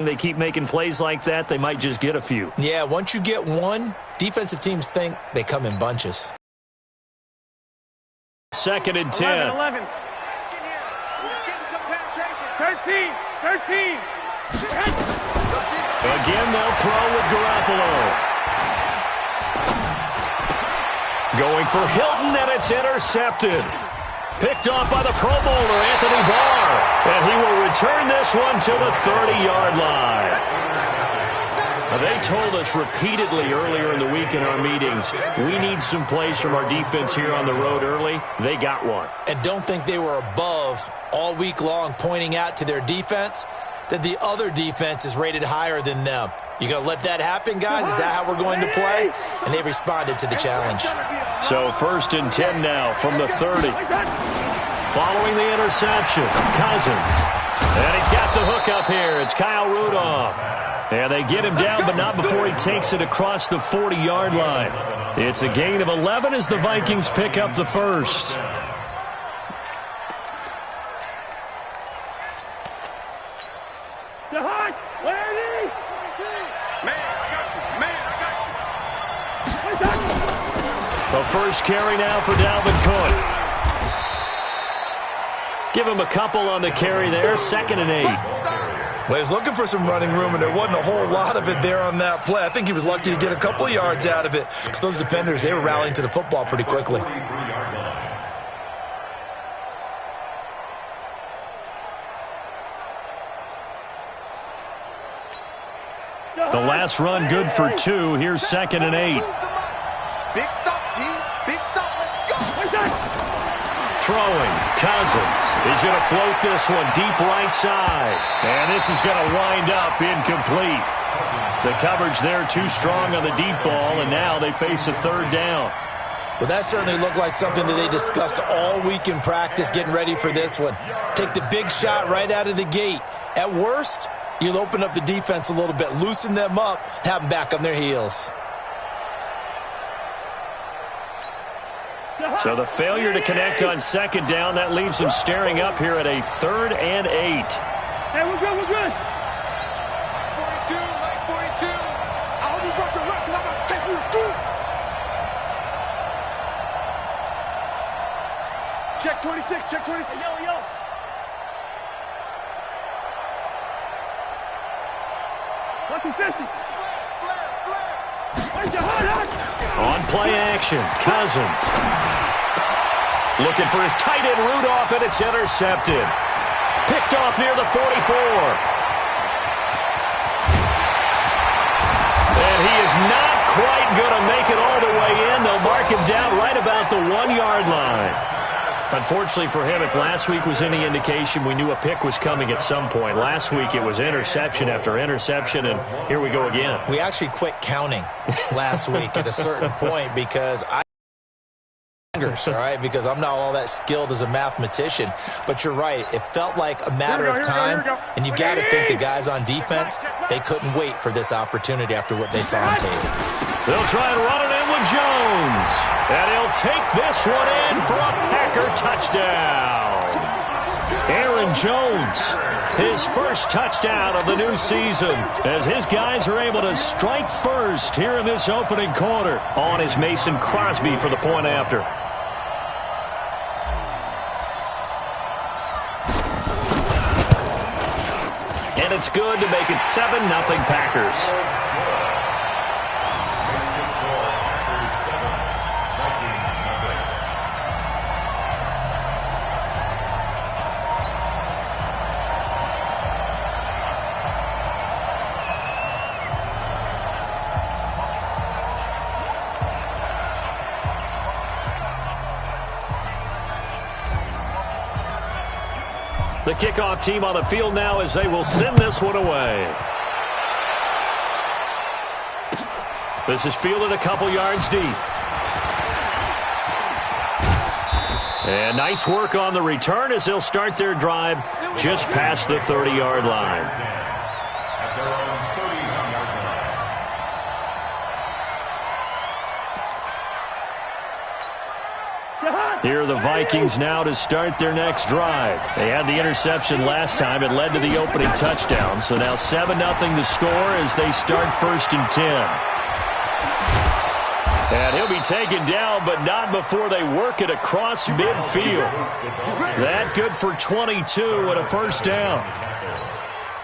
They keep making plays like that, they might just get a few. Yeah, once you get one, defensive teams think they come in bunches. 2nd and 10. 11. 13. Again, they'll throw with Garoppolo. Going for Hilton, and it's intercepted. Picked off by the Pro Bowler, Anthony Barr. And he will return this one to the 30-yard line. Now, they told us repeatedly earlier in the week in our meetings, we need some plays from our defense here on the road early. They got one. And don't think they were above all week long pointing out to their defense that the other defense is rated higher than them. You going to let that happen, guys? Is that how we're going to play? And they responded to the challenge. So 1st and 10 now from the 30. Following the interception, Cousins. And he's got the hook up here. It's Kyle Rudolph. And they get him down, but not before he takes it across the 40-yard line. It's a gain of 11 as the Vikings pick up the first. The first carry now for Dalvin Cook. Give him a couple on the carry there. 2nd and 8. Well, he was looking for some running room, and there wasn't a whole lot of it there on that play. I think he was lucky to get a couple of yards out of it because those defenders, they were rallying to the football pretty quickly. The last run good for 2. Here's 2nd and 8. Big stop, D. Big stop. Let's go. Throwing. Cousins. He's going to float this one deep right side. And this is going to wind up incomplete. The coverage there too strong on the deep ball, and now they face a 3rd down. Well, that certainly looked like something that they discussed all week in practice getting ready for this one. Take the big shot right out of the gate. At worst, you'll open up the defense a little bit, loosen them up, have them back on their heels. So the failure to connect on 2nd down, that leaves them staring up here at a 3rd and 8. Hey, we're good, we're good. 42, like 42. I hope you brought your left because I'm about to take you to school. Check 26, check 26. Hey, yo. What's the 50? On play action, Cousins. Looking for his tight end Rudolph, and it's intercepted. Picked off near the 44. And he is not quite going to make it all the way in. They'll mark him down right about the 1-yard line. Unfortunately for him, if last week was any indication, we knew a pick was coming at some point. Last week it was interception after interception, and here we go again. We actually quit counting last week at a certain point because all right, because I'm not all that skilled as a mathematician. But you're right. It felt like a matter of time, and you got to think the guys on defense, they couldn't wait for this opportunity after what they saw on tape. They'll try and run it in with Jones. And he'll take this one in for a Packer touchdown. Aaron Jones, his first touchdown of the new season, as his guys are able to strike first here in this opening quarter. On is Mason Crosby for the point after. And it's good to make it 7-0 Packers. The kickoff team on the field now as they will send this one away. This is fielded a couple yards deep. And nice work on the return as they'll start their drive just past the 30-yard line. Here are the Vikings now to start their next drive. They had the interception last time. It led to the opening touchdown. So now 7-0 to score as they start 1st and 10. And he'll be taken down, but not before they work it across midfield. That good for 22 and a 1st down.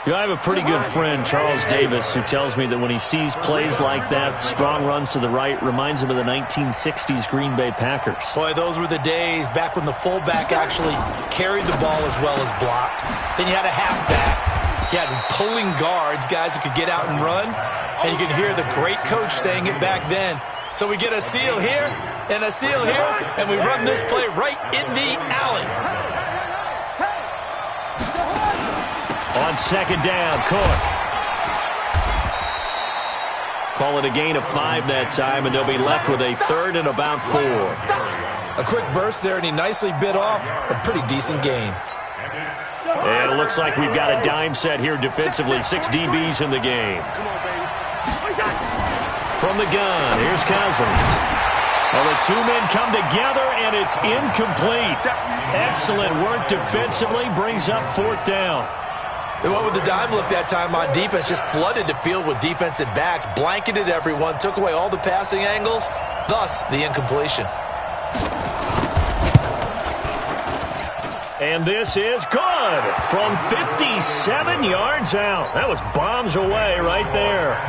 You know, I have a pretty good friend, Charles Davis, who tells me that when he sees plays like that, strong runs to the right, reminds him of the 1960s Green Bay Packers. Boy, those were the days back when the fullback actually carried the ball as well as blocked. Then you had a halfback. You had pulling guards, guys who could get out and run. And you could hear the great coach saying it back then. So we get a seal here and a seal here, and we run this play right in the alley. On 2nd down, Cook. Call it a gain of 5 that time, and they'll be left with a 3rd and about 4. A quick burst there, and he nicely bit off a pretty decent gain. And it looks like we've got a dime set here defensively. 6 DBs in the game. From the gun, here's Cousins. Well, the 2 men come together, and it's incomplete. Excellent work defensively, brings up 4th down. They went with the dime look that time on defense, just flooded the field with defensive backs, blanketed everyone, took away all the passing angles, thus the incompletion. And this is good from 57 yards out. That was bombs away right there.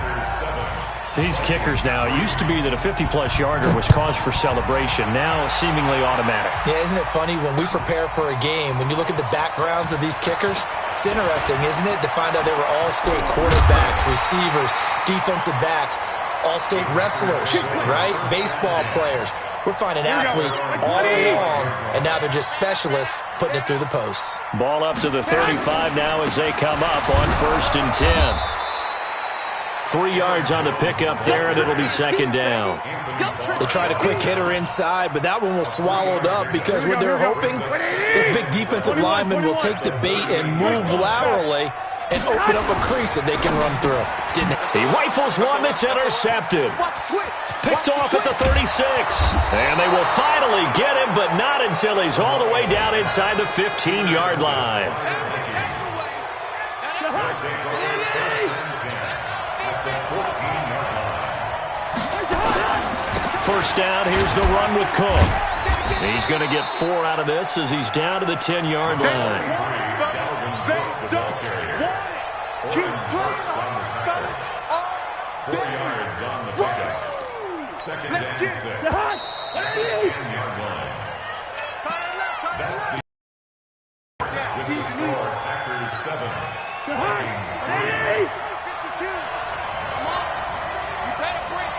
These kickers now, it used to be that a 50-plus yarder was cause for celebration. Now seemingly automatic. Yeah, isn't it funny when we prepare for a game, when you look at the backgrounds of these kickers, it's interesting, isn't it, to find out they were all-state quarterbacks, receivers, defensive backs, all-state wrestlers, right? Baseball players. We're finding athletes all along, and now they're just specialists putting it through the posts. Ball up to the 35 now as they come up on 1st and 10. 3 yards on the pickup there, and it'll be 2nd down. They tried a quick hitter inside, but that one was swallowed up because what they're hoping, this big defensive lineman will take the bait and move laterally and open up a crease that they can run through. He rifles one that's intercepted. Picked off at the 36. And they will finally get him, but not until he's all the way down inside the 15-yard line. 1st down, here's the run with Cook. He's going to get 4 out of this as he's down to the 10-yard line. Keep playing on 4 yards on the pickup. 2nd down, 6. 10-yard line. That's the with the score, Packers 7. Vikings 52. Come on. You better break.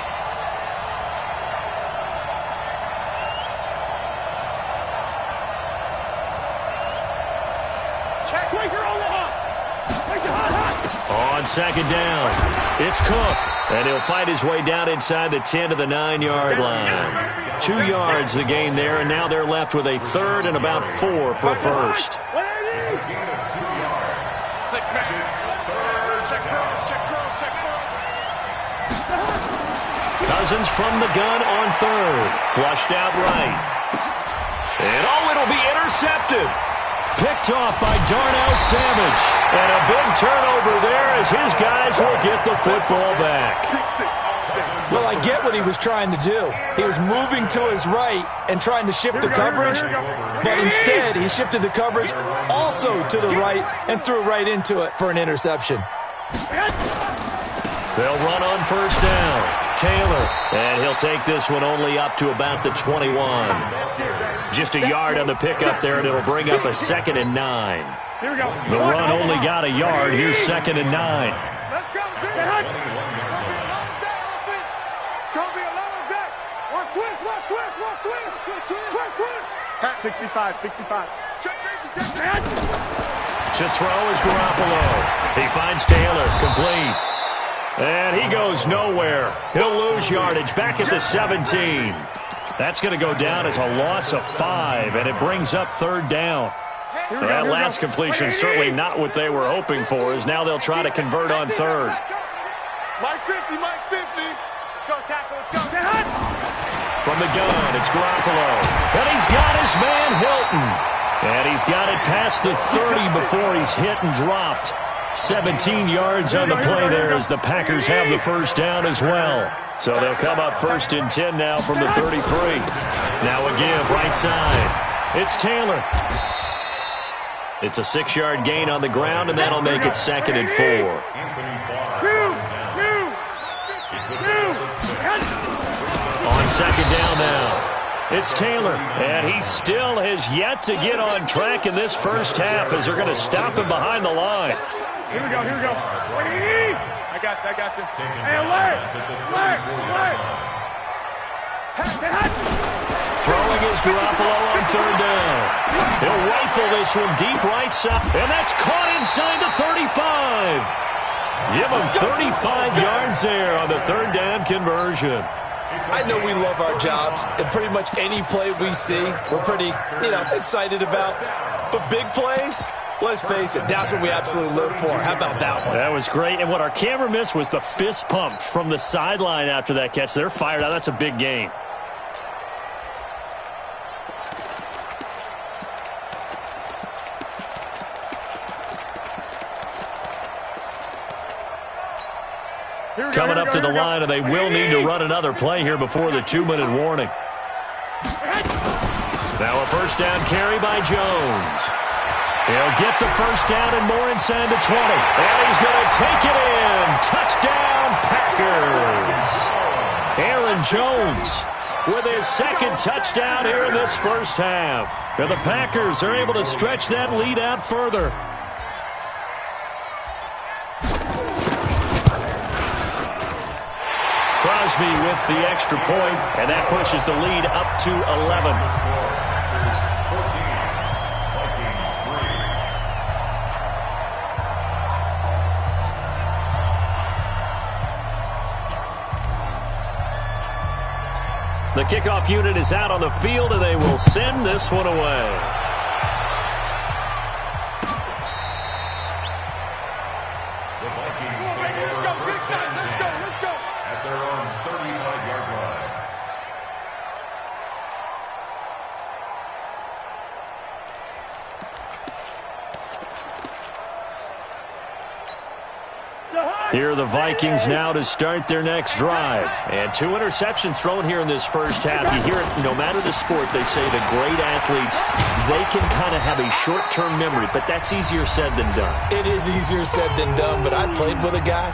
On 2nd down, it's Cook. And he'll fight his way down inside the 10 to the 9-yard line. 2 yards the gain there, and now they're left with a 3rd and about 4 for 1st. 6 man. Check cross, check cross, check cross. Cousins from the gun on 3rd. Flushed out right. And it'll be intercepted. Picked off by Darnell Savage. And a big turnover there as his guys will get the football back. Well, I get what he was trying to do. He was moving to his right and trying to shift the coverage, but instead he shifted the coverage also to the right and threw right into it for an interception. They'll run on 1st down. Taylor, and he'll take this one only up to about the 21. Just a yard on the pickup there, and it'll bring up a 2nd and 9. Here we go. The run only got a yard. Here's 2nd and 9. Let's go, dude. It's going to be a long day, offense. It's going to be a long day. Watch twist, watch twist, watch twist. Twist, twist. 65, 65. Check safety, check safety. To throw is Garoppolo. He finds Taylor, complete. And he goes nowhere. He'll lose yardage back at the 17. That's going to go down as a loss of 5, and it brings up 3rd down. That last completion certainly not what they were hoping for, as now they'll try to convert on 3rd. Mike 50, Mike 50. go, tackle, let's go. Stay hot. From the gun, it's Garoppolo. And he's got his man Hilton. And he's got it past the 30 before he's hit and dropped. 17 yards on the play there as the Packers have the first down as well. So they'll come up 1st and 10 now from the 33. Now a give right side. It's Taylor. It's a 6-yard gain on the ground, and that'll make it 2nd and 4. On 2nd down now. It's Taylor, and he still has yet to get on track in this first half as they're going to stop him behind the line. Here we go, here we go. I got this. Hey, alert! Throwing is Garoppolo on 3rd down. He'll rifle this one deep right side, and that's caught inside the 35. Give him 35 yards there on the 3rd down conversion. I know we love our jobs, and pretty much any play we see, we're pretty, excited about. But big plays, let's face it, that's what we absolutely live for. How about that one? That was great, and what our camera missed was the fist pump from the sideline after that catch. They're fired out. That's a big game. Coming up to the line, and they will need to run another play here before the 2-minute warning. Now a first down carry by Jones. He'll get the first down and more inside the 20. And he's going to take it in. Touchdown, Packers. Aaron Jones with his 2nd touchdown here in this first half. And the Packers are able to stretch that lead out further. Crosby with the extra point, and that pushes the lead up to 11. The kickoff unit is out on the field, and they will send this one away. Here are the Vikings now to start their next drive. And 2 interceptions thrown here in this first half. You hear it, no matter the sport, they say the great athletes, they can kind of have a short-term memory, but that's easier said than done. It is easier said than done, but I played with a guy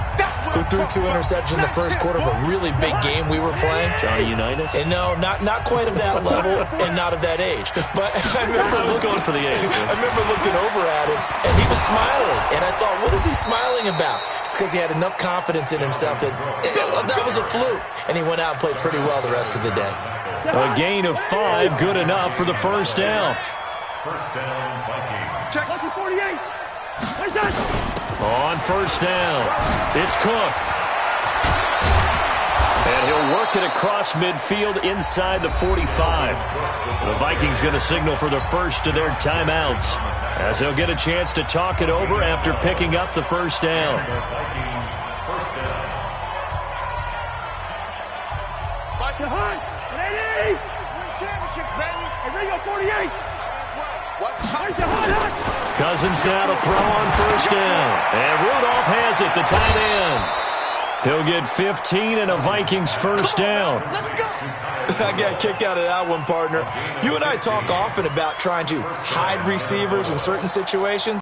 who threw 2 interceptions in the first quarter of a really big game we were playing. Johnny Unitas? And no, not quite of that level and not of that age. But I was going for the age. I remember looking over at him, and he was smiling. And I thought, what is he smiling about? It's because he had enough confidence in himself that was a fluke. And he went out and played pretty well the rest of the day. A gain of 5, good enough for the first down. First down, Vikings. Check. 48. Where's that? On first down, it's Cook. And he'll work it across midfield inside the 45. The Vikings going to signal for the first of their timeouts, as they'll get a chance to talk it over after picking up the first down. Cousins now to throw on first down. And Rudolph has it, the tight end. He'll get 15 and a Vikings first down. I got a kick out of that one, partner. You and I talk often about trying to hide receivers in certain situations.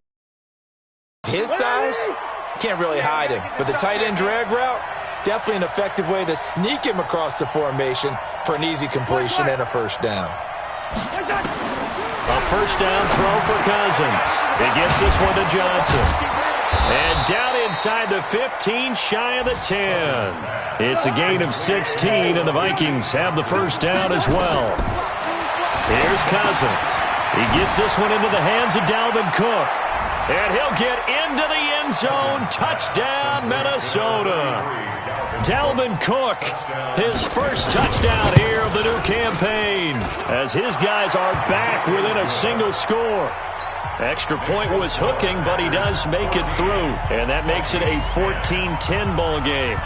His size, can't really hide him. But the tight end drag route, definitely an effective way to sneak him across the formation for an easy completion and a first down. A first down throw for Cousins. He gets this one to Johnson. And down inside the 15, shy of the 10. It's a gain of 16, and the Vikings have the first down as well. Here's Cousins. He gets this one into the hands of Dalvin Cook. And he'll get into the end zone. Touchdown, Minnesota. Dalvin Cook, his first touchdown here of the new campaign, as his guys are back within a single score. Extra point was hooking, but he does make it through, and that makes it a 14-10 ball game.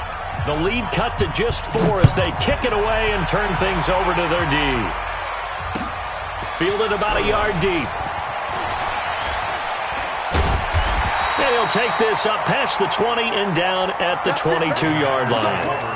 The lead cut to just 4 as they kick it away and turn things over to their D. Fielded about a yard deep. And he'll take this up past the 20 and down at the 22-yard line.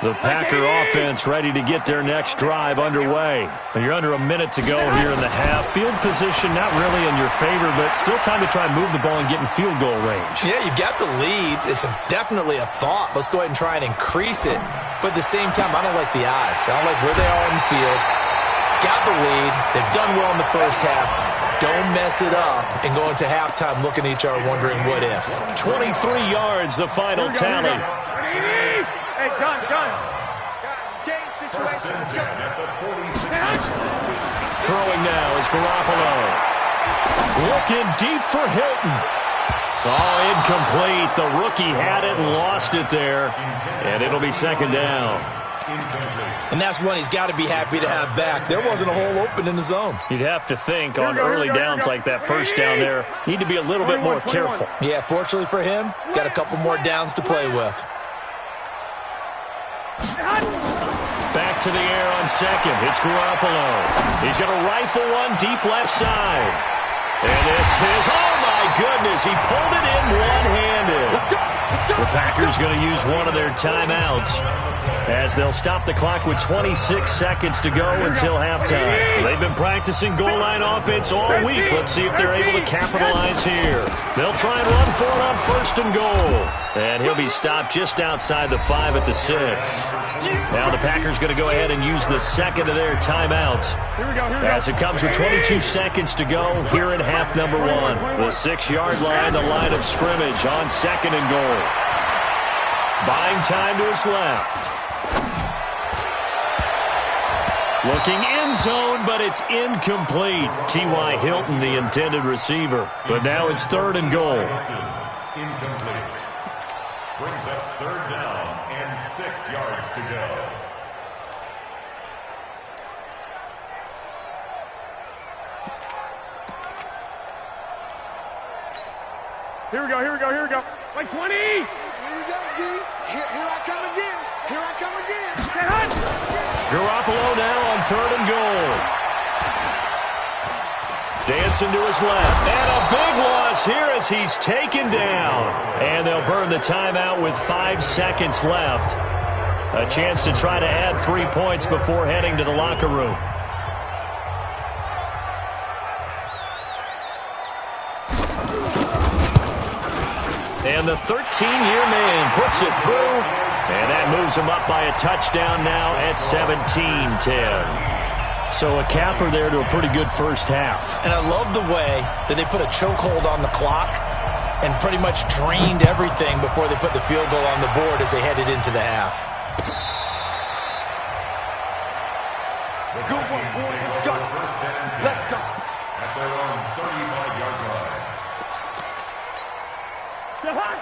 The Packer offense ready to get their next drive underway. You're under a minute to go here in the half. Field position not really in your favor, but still time to try and move the ball and get in field goal range. Yeah, you've got the lead. It's definitely a thought. Let's go ahead and try and increase it. But at the same time, I don't like the odds. I don't like where they are in the field. Got the lead. They've done well in the first half. Don't mess it up and go into halftime looking at each other wondering what if. 23 yards, the final tally. Hey, John. Game situation. Let's go. Throwing now is Garoppolo. Looking deep for Hilton. Oh, incomplete. The rookie had it and lost it there. And it'll be second down. And that's one he's got to be happy to have back. There wasn't a hole open in the zone. You'd have to think on early downs like that first down there, need to be a little bit more careful. Yeah, fortunately for him, got a couple more downs to play with. Back to the air on second. It's Garoppolo. He's going to rifle one deep left side. And this is, oh my goodness, he pulled it in one-handed. The Packers going to use one of their timeouts as they'll stop the clock with 26 seconds to go until halftime. They've been practicing goal line offense all week. Let's see if they're able to capitalize here. They'll try and run for it on first and goal. And he'll be stopped just outside the 5 at the 6. Now the Packers going to go ahead and use the second of their timeouts as it comes with 22 seconds to go here in half number 1. The 6-yard line, the line of scrimmage on second and goal. Buying time to his left. Looking end zone, but it's incomplete. T.Y. Hilton, the intended receiver. But now it's third and goal. Incomplete. Brings up third down and 6 yards to go. Here we go. Like 20. Here we go, D. Here I come again. Garoppolo now on third and goal. Dancing to his left. And a big loss here as he's taken down. And they'll burn the timeout with 5 seconds left. A chance to try to add 3 points before heading to the locker room. And the 13-year man puts it through. And that moves him up by a touchdown now at 17-10. So a capper there to a pretty good first half. And I love the way that they put a chokehold on the clock and pretty much drained everything before they put the field goal on the board as they headed into the half. Good one, boys. Let's go. At their own 35-yard line.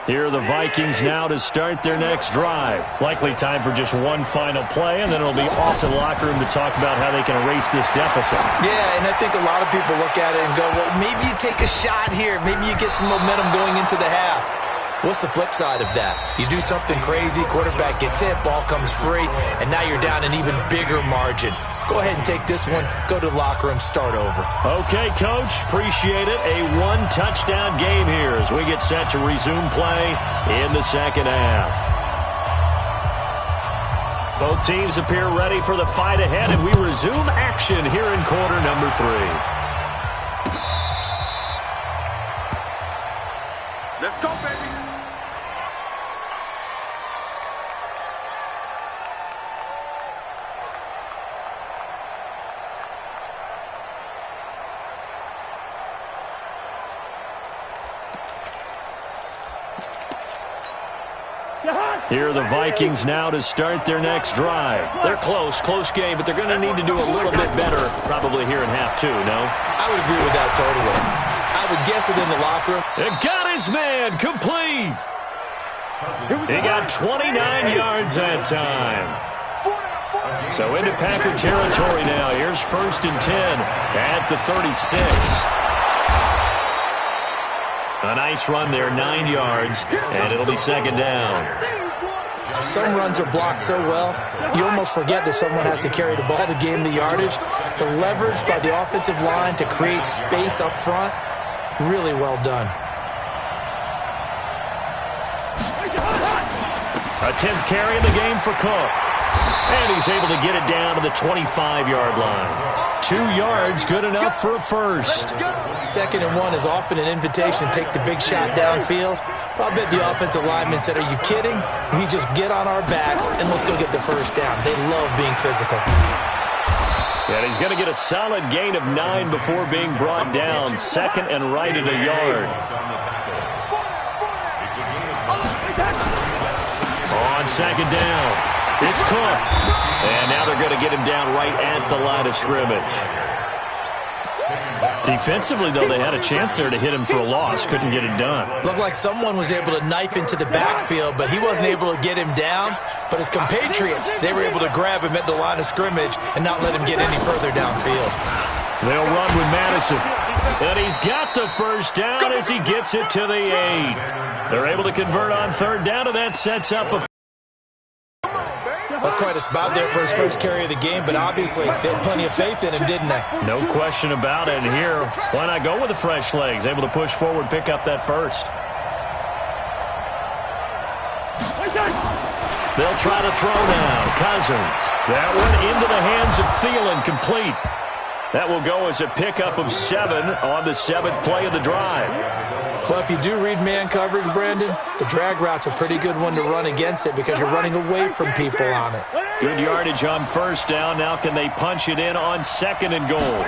Here are the Vikings now to start their next drive. Likely time for just one final play, and then it'll be off to the locker room to talk about how they can erase this deficit. Yeah, and I think a lot of people look at it and go, well, maybe you take a shot here. Maybe you get some momentum going into the half. What's the flip side of that? You do something crazy, quarterback gets hit, ball comes free, and now you're down an even bigger margin. Go ahead and take this one, go to the locker room, start over. Okay, Coach, appreciate it. A one-touchdown game here as we get set to resume play in the second half. Both teams appear ready for the fight ahead, and we resume action here in quarter number 3. Let's go, baby. Here are the Vikings now to start their next drive. They're close game, but they're going to need to do a little bit better probably here in half 2, no? I would agree with that totally. I would guess it in the locker room. It got his man complete. He got 29 yards that time. So into Packer territory now. Here's 1st and 10 at the 36. A nice run there, 9 yards, and it'll be second down. Some runs are blocked so well, you almost forget that someone has to carry the ball to gain the yardage. The leverage by the offensive line to create space up front, really well done. A 10th carry in the game for Cook. And he's able to get it down to the 25-yard line. 2 yards, good enough for a first. 2nd and 1 is often an invitation to take the big shot downfield. I bet the offensive lineman said, are you kidding? We just get on our backs and let's go get the first down. They love being physical. And he's going to get a solid gain of 9 before being brought down. 2nd and right at a yard. On 2nd down. It's Cook. And now they're going to get him down right at the line of scrimmage. Defensively, though, they had a chance there to hit him for a loss. Couldn't get it done. Looked like someone was able to knife into the backfield, but he wasn't able to get him down. But his compatriots, they were able to grab him at the line of scrimmage and not let him get any further downfield. They'll run with Madison. And he's got the first down as he gets it to the 8. They're able to convert on 3rd down, and that sets up a... That's quite a spot there for his first carry of the game, but obviously they had plenty of faith in him, didn't they? No question about it. And here, why not go with the fresh legs? Able to push forward, pick up that first. They'll try to throw now. Cousins. That one into the hands of Thielen, complete. That will go as a pickup of 7 on the 7th play of the drive. Well, if you do read man coverage, Brandon, the drag route's a pretty good one to run against it because you're running away from people on it. Good yardage on 1st down. Now can they punch it in on 2nd and goal?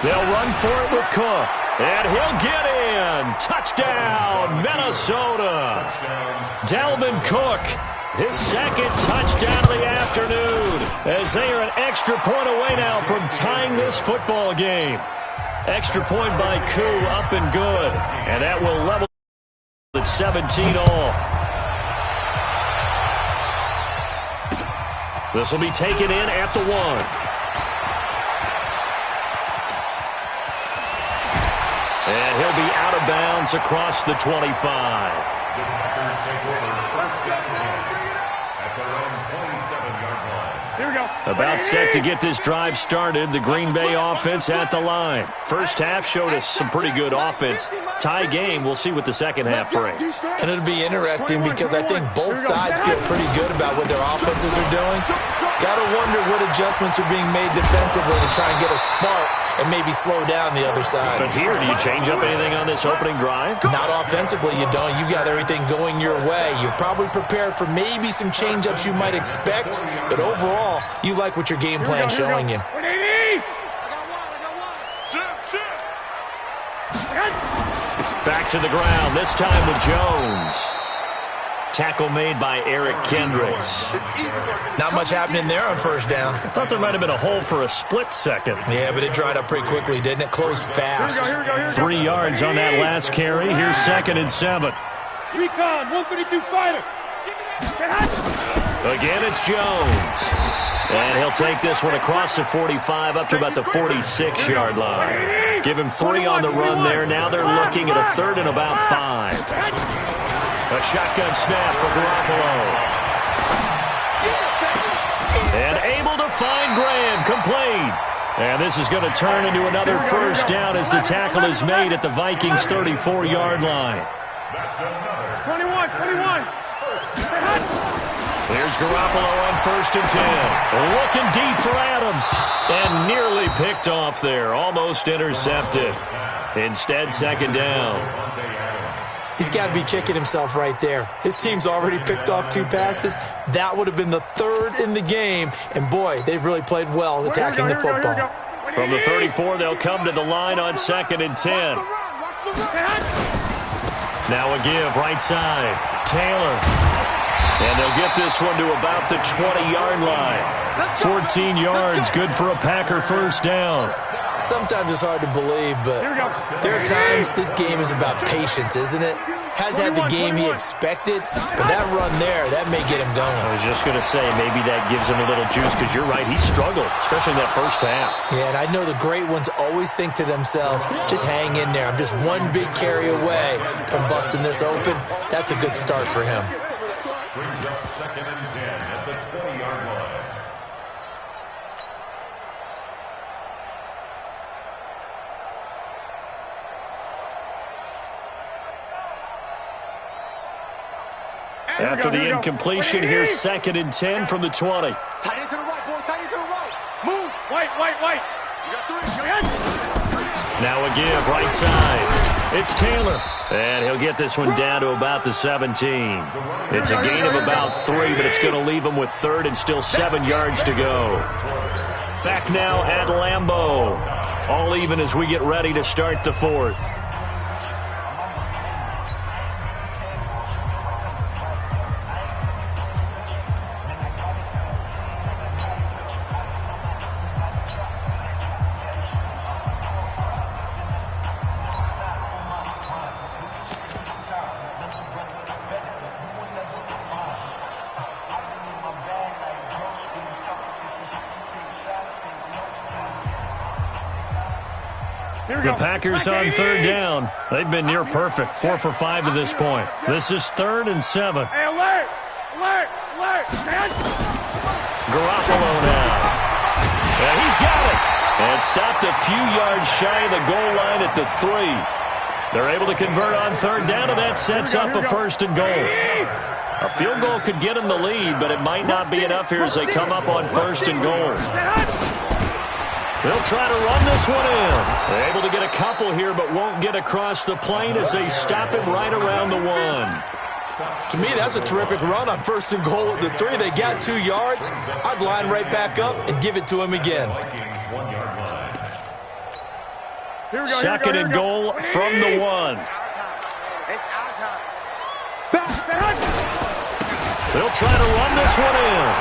They'll run for it with Cook. And he'll get in. Touchdown, Minnesota. Dalvin Cook. His 2nd touchdown of the afternoon as they are an extra point away now from tying this football game. Extra point by Koo, up and good. And that will level at 17 all. This will be taken in at the 1. And he'll be out of bounds across the 25. The Packers take over 1st and 10 at their own 27-yard line. Here we go. About set to get this drive started. The Green Bay offense at the line. First half showed us some pretty good offense. Tie game. We'll see what the second half brings. And it'll be interesting because I think both sides feel pretty good about what their offenses are doing. Got to wonder what adjustments are being made defensively to try and get a spark and maybe slow down the other side. But here, do you change up anything on this opening drive? Not offensively, you don't. You got everything going your way. You've probably prepared for maybe some change-ups you might expect, but overall, you like what your game plan's showing you. Back to the ground, this time with Jones. Tackle made by Eric Kendricks. Not much happening there on 1st down. I thought there might have been a hole for a split second. Yeah, but it dried up pretty quickly, didn't it? Closed fast. 3 yards on that last carry. Here's 2nd and 7. Recon, 132 fighter. Again, it's Jones. And he'll take this one across the 45 up to about the 46-yard line. Give him 3 on the run there. Now they're looking at a 3rd and about 5. A shotgun snap for Garoppolo. And able to find Graham, complete. And this is going to turn into another 1st down as the tackle is made at the Vikings' 34-yard line. That's another 21. Here's Garoppolo on 1st and 10. Looking deep for Adams. And nearly picked off there. Almost intercepted. Instead, 2nd down. He's got to be kicking himself right there. His team's already picked off 2 passes. That would have been the 3rd in the game. And, boy, they've really played well attacking the football. From the 34, they'll come to the line on 2nd and 10. Now a give, right side. Taylor. And they'll get this one to about the 20-yard line. 14 yards, good for a Packer 1st down. Sometimes it's hard to believe, but there are times this game is about patience, isn't it? Has had the game he expected, but that run there, that may get him going. I was just going to say, maybe that gives him a little juice, because you're right, he struggled, especially in that first half. Yeah, and I know the great ones always think to themselves, just hang in there. I'm just one big carry away from busting this open. That's a good start for him. Brings up 2nd and 10 at the 20-yard line. After the incompletion, here's 2nd and 10 from the 20. Tight end to the right, boy. Tight end to the right. Move. White. You got 3. Now a give, right side. It's Taylor. And he'll get this one down to about the 17. It's a gain of about 3, but it's going to leave him with 3rd and still 7 yards to go. Back now at Lambeau. All even as we get ready to start the 4th. The Packers on 3rd down. They've been near perfect, 4 for 5 to this point. This is 3rd and 7. Hey, alert! Garoppolo now. And he's got it. And stopped a few yards shy of the goal line at the 3. They're able to convert on 3rd down, and that sets up a 1st and goal. A field goal could get them the lead, but it might not be enough here as they come up on 1st and goal. They'll try to run this one in. They're able to get a couple here, but won't get across the plane as they stop him right around the 1. To me, that's a terrific run on 1st and goal at the 3. They got 2 yards. I'd line right back up and give it to him again. 2nd and goal from the 1. It's our time. They'll try to run this one in.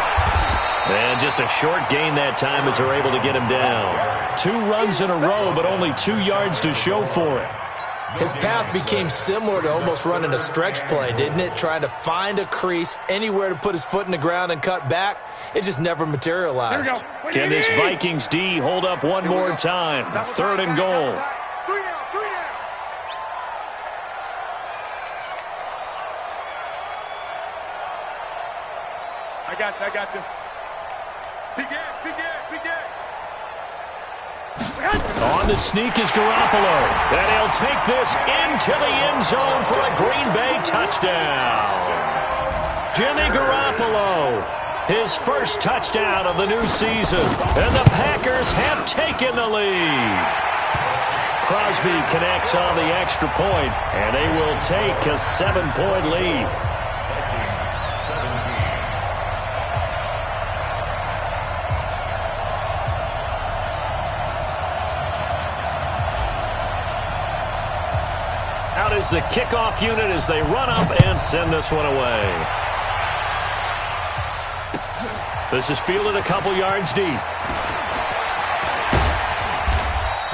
And just a short gain that time as they're able to get him down. 2 runs in a row, but only 2 yards to show for it. His path became similar to almost running a stretch play, didn't it? Trying to find a crease, anywhere to put his foot in the ground and cut back. It just never materialized. Can this Vikings D hold up one more time? 3rd and goal. 3 down. I got this. Begin. On the sneak is Garoppolo. And he'll take this into the end zone for a Green Bay touchdown. Jimmy Garoppolo, his first touchdown of the new season. And the Packers have taken the lead. Crosby connects on the extra point, and they will take a 7-point lead. Out is the kickoff unit as they run up and send this one away. This is fielded a couple yards deep.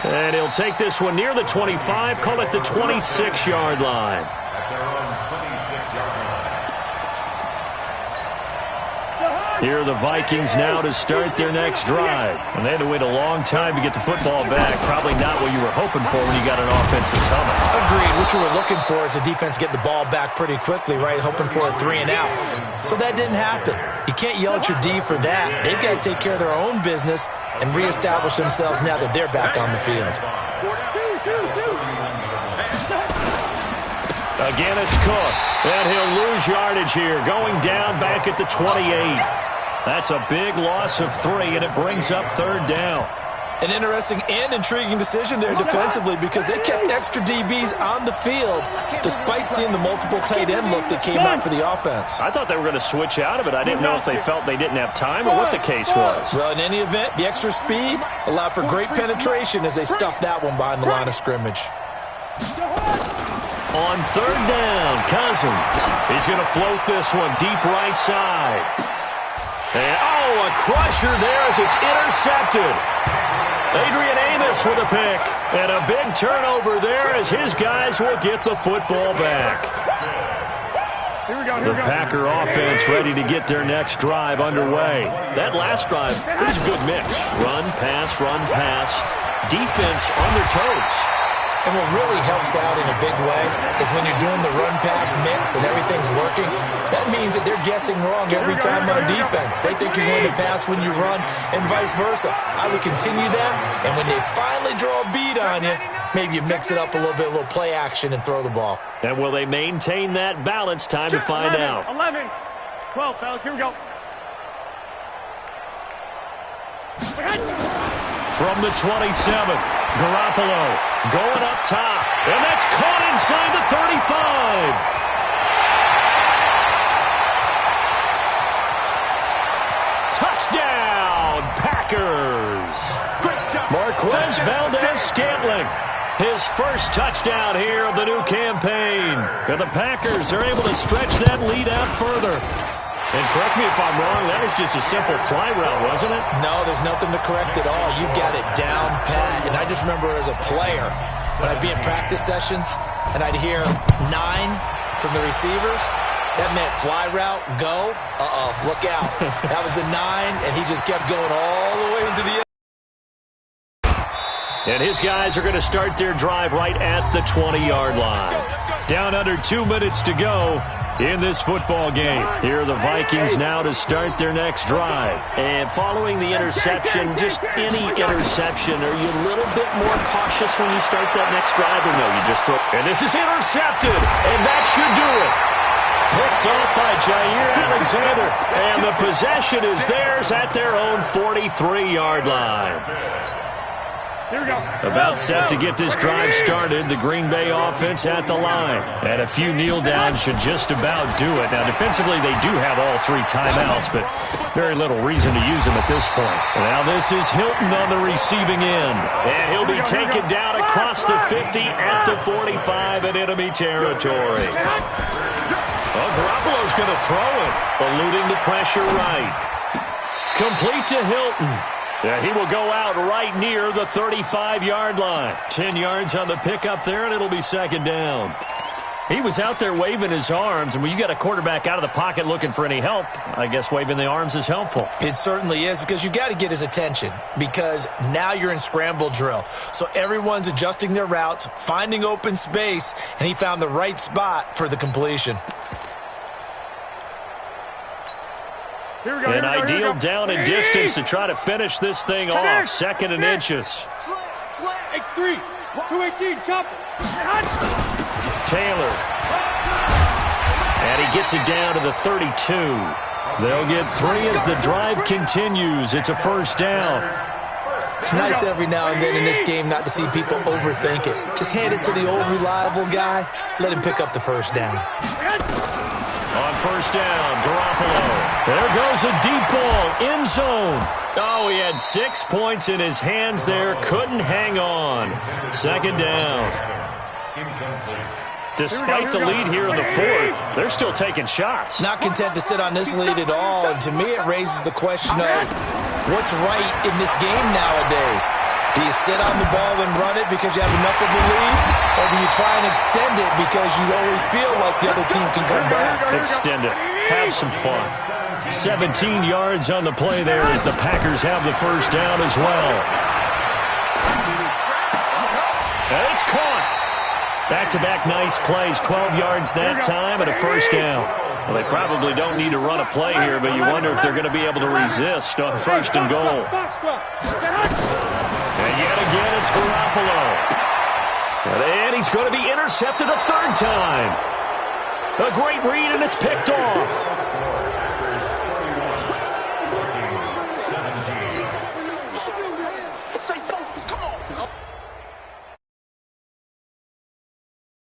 And he'll take this one near the 25, call it the 26-yard line. Here are the Vikings now to start their next drive. And they had to wait a long time to get the football back. Probably not what you were hoping for when you got an offensive tunnel. Agreed. What you were looking for is the defense get the ball back pretty quickly, right? Hoping for a 3 and out. So that didn't happen. You can't yell at your D for that. They've got to take care of their own business and reestablish themselves now that they're back on the field. Again, it's Cook. And he'll lose yardage here, going down back at the 28. That's a big loss of 3, and it brings up 3rd down. An interesting and intriguing decision there defensively because they kept extra DBs on the field despite seeing the multiple tight end look that came out for the offense. I thought they were going to switch out of it. I didn't know if they felt they didn't have time or what the case was. Well, in any event, the extra speed allowed for great penetration as they stuffed that one behind the line of scrimmage. On 3rd down, Cousins. He's going to float this one deep right side. And, a crusher there as it's intercepted. Adrian Amos with a pick. And a big turnover there as his guys will get the football back. The Packer offense ready to get their next drive underway. That last drive, it was a good mix. Run, pass. Defense on their toes. And what really helps out in a big way is when you're doing the run-pass mix and everything's working, that means that they're guessing wrong every time on defense. They think you're going to pass when you run and vice versa. I would continue that, and when they finally draw a beat on you, maybe you mix it up a little play action and throw the ball. And will they maintain that balance? Time to find out. 11, 12, fellas, here we go. From the 27, Garoppolo going up top, and that's caught inside the 35. Touchdown, Packers. Marquez Valdez-Scantling, his first touchdown here of the new campaign. And the Packers are able to stretch that lead out further. And correct me if I'm wrong, that was just a simple fly route, wasn't it? No, there's nothing to correct at all. You got it down pat. And I just remember as a player, when I'd be in practice sessions and I'd hear 9 from the receivers, that meant fly route, go. Look out. That was the 9, and he just kept going all the way into the end. And his guys are going to start their drive right at the 20-yard line. Down under 2 minutes to go in this football game. Here are the Vikings now to start their next drive. And following the interception, just any interception, are you a little bit more cautious when you start that next drive, or no, you just throw? And this is intercepted, and that should do it. Picked off by Jair Alexander, and the possession is theirs at their own 43-yard line. About set to get this drive started, the Green Bay offense at the line. And a few kneel downs should just about do it. Now, defensively, they do have all 3 timeouts, but very little reason to use them at this point. Now, this is Hilton on the receiving end. And he'll be taken down across the 50 at the 45 in enemy territory. Well, Garoppolo's going to throw it, eluding the pressure right. Complete to Hilton. Yeah, he will go out right near the 35-yard line. 10 yards on the pickup there, and it'll be second down. He was out there waving his arms, and when you got a quarterback out of the pocket looking for any help, I guess waving the arms is helpful. It certainly is, because you got to get his attention, because now you're in scramble drill. So everyone's adjusting their routes, finding open space, and he found the right spot for the completion. An ideal down and distance to try to finish this thing off. Second and inches. X3, 218, chopper. Taylor. And he gets it down to the 32. They'll get 3 as the drive continues. It's a first down. It's nice every now and then in this game not to see people overthink it. Just hand it to the old reliable guy. Let him pick up the first down. On first down, Garoppolo. There goes a deep ball, end zone. Oh, he had 6 points in his hands there. Couldn't hang on. Second down. Despite the lead here in the 4th, they're still taking shots. Not content to sit on this lead at all. And to me, it raises the question of what's right in this game nowadays. Do you sit on the ball and run it because you have enough of the lead? Or do you try and extend it because you always feel like the other team can come back? Extend it. Have some fun. 17 yards on the play there as the Packers have the first down as well. And it's caught. Back-to-back nice plays. 12 yards that time and a first down. Well, they probably don't need to run a play here, but you wonder if they're going to be able to resist on first and goal. And yet again, it's Garoppolo. And he's going to be intercepted a 3rd time. A great read, and it's picked off.